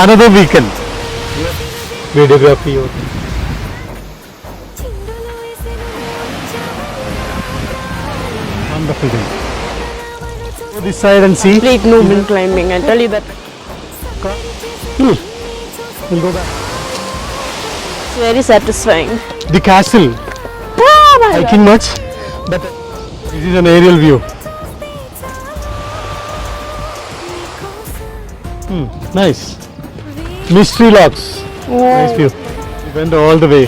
another vehicle. Videography. Wonderful thing. Go this side and see. Complete movement climbing. I tell you that. We'll go back. It's very satisfying. The castle. Oh my God. Hiking much, but this is an aerial view. Nice. Mystery locks. Nice view. We went all the way.